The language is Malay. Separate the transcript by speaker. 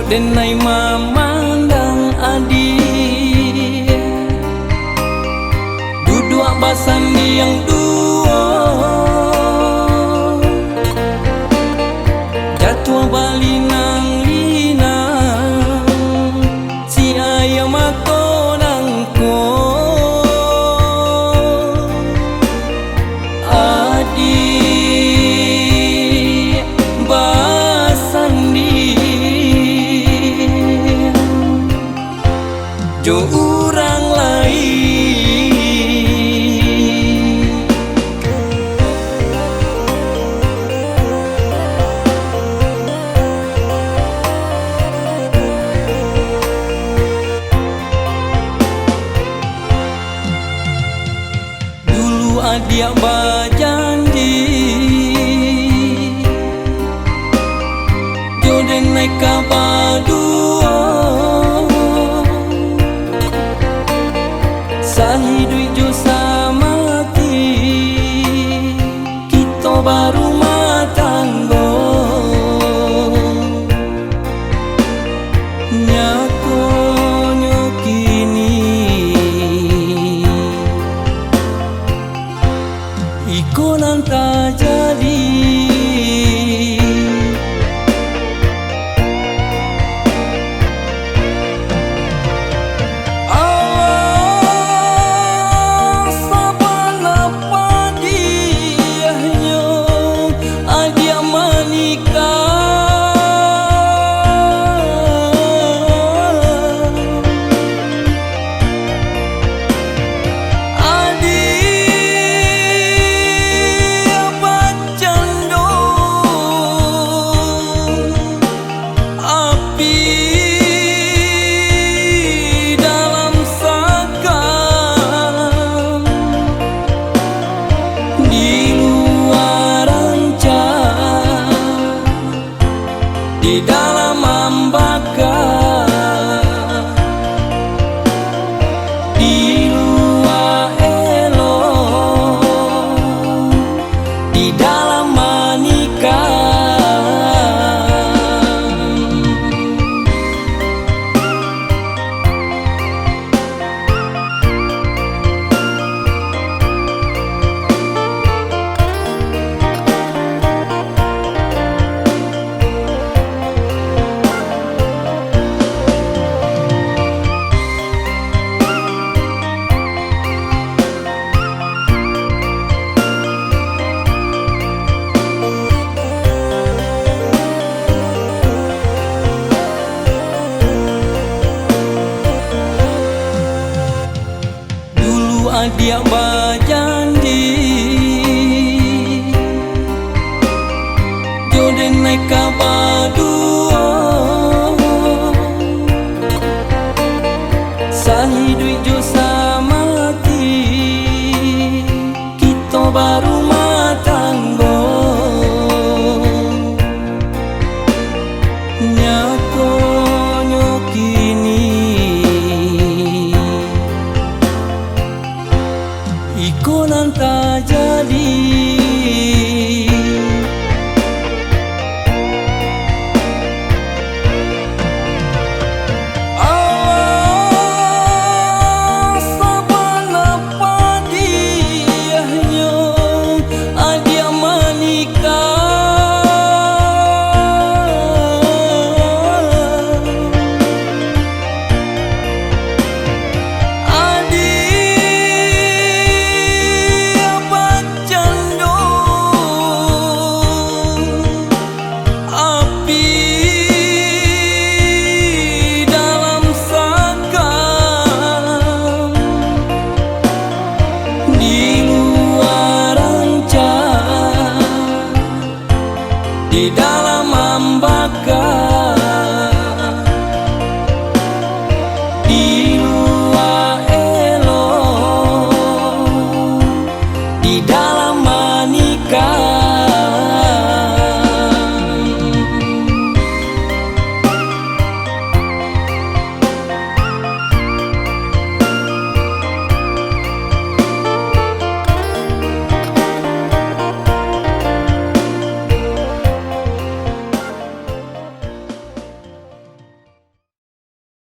Speaker 1: denai memandang adik duduk basandi yang dua jatuh bali nang linang si ayam atau nangko adik basandi jo urang lain dulu adik berjanji jo denai kabar dua sahidui jo samati kita baru matanggo nyakonyo kini ikonan tak jadi di dalam membakar di luar elok di dalam menikah dia berjanji jo denai kabar dua sahidui jo samati kita baru matanggo nyakonyo kini ikonan tak jadi